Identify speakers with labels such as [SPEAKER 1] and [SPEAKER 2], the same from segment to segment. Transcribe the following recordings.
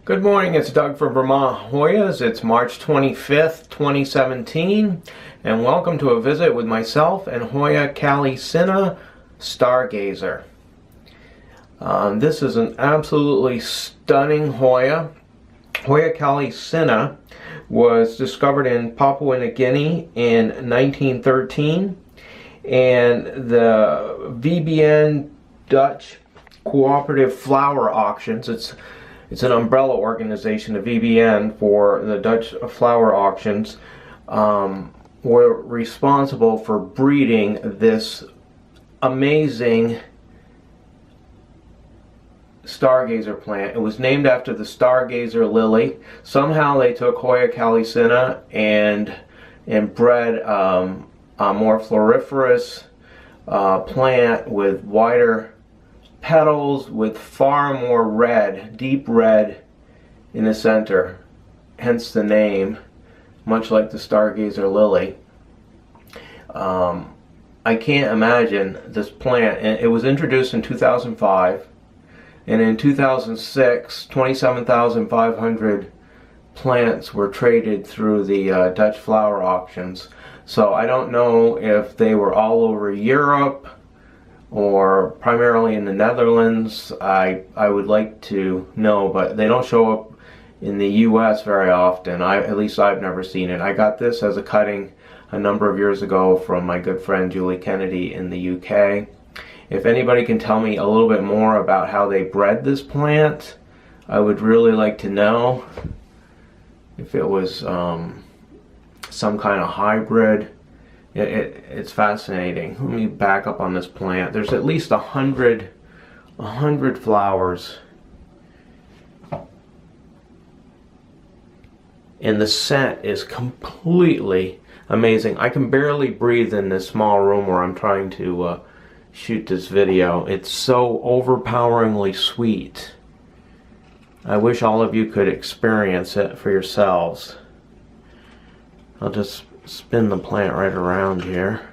[SPEAKER 1] Good morning, it's Doug from Vermont Hoyas. It's March 25th, 2017, and welcome to a visit with myself and Hoya calycina Stargazer. This is an absolutely stunning Hoya. Hoya calycina was discovered in Papua New Guinea in 1913, and the VBN Dutch Cooperative Flower Auctions, it's an umbrella organization, the VBN, for the Dutch flower auctions, were responsible for breeding this amazing Stargazer plant. It was named after the Stargazer lily. Somehow they took Hoya calycina and bred a more floriferous plant with wider petals, with far more red, deep red in the center, hence the name, much like the Stargazer lily. I can't imagine this plant. It was introduced in 2005, and in 2006 27,500 plants were traded through the Dutch flower auctions. So I don't know if they were all over Europe or primarily in the Netherlands. I would like to know, but they don't show up in the US very often. At least I've never seen it. I got this as a cutting a number of years ago from my good friend Julie Kennedy in the UK. If anybody can tell me a little bit more about how they bred this plant, I would really like to know. If it was some kind of hybrid. It's fascinating. Let me back up on this plant. There's at least 100 flowers. And the scent is completely amazing. I can barely breathe in this small room where I'm trying to shoot this video. It's so overpoweringly sweet. I wish all of you could experience it for yourselves. I'll just spin the plant right around here.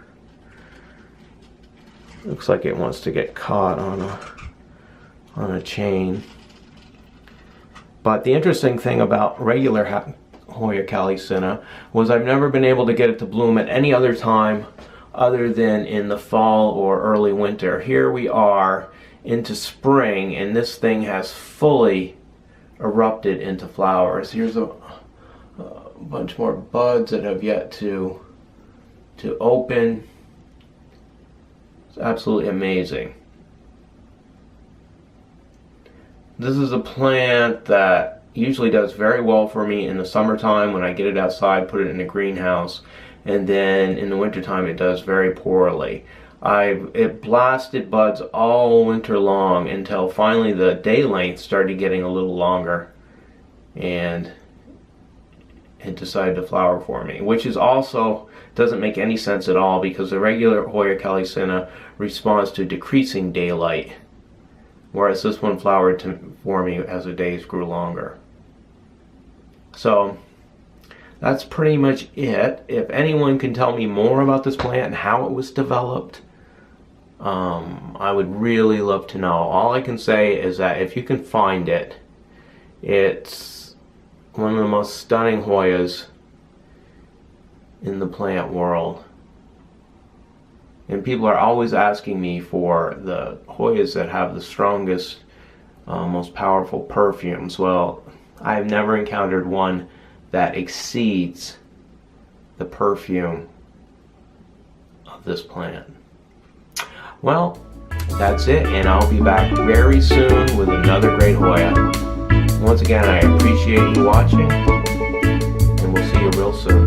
[SPEAKER 1] Looks like it wants to get caught on a chain. But the interesting thing about regular Hoya calycina was I've never been able to get it to bloom at any other time other than in the fall or early winter. Here we are into spring, and this thing has fully erupted into flowers. Here's a bunch more buds that have yet to open. It's absolutely amazing. This is a plant that usually does very well for me in the summertime when I get it outside, put it in a greenhouse, and then in the wintertime it does very poorly. It blasted buds all winter long until finally the day length started getting a little longer, and it decided to flower for me, which is also doesn't make any sense at all, because the regular Hoya calycina responds to decreasing daylight, whereas this one flowered for me as the days grew longer. So that's pretty much it. If anyone can tell me more about this plant and how it was developed, I would really love to know. All I can say is that if you can find it, it's one of the most stunning Hoyas in the plant world. And people are always asking me for the Hoyas that have the strongest, most powerful perfumes. Well, I've never encountered one that exceeds the perfume of this plant. Well, that's it, and I'll be back very soon with another great Hoya. Once again, I appreciate you watching, and we'll see you real soon.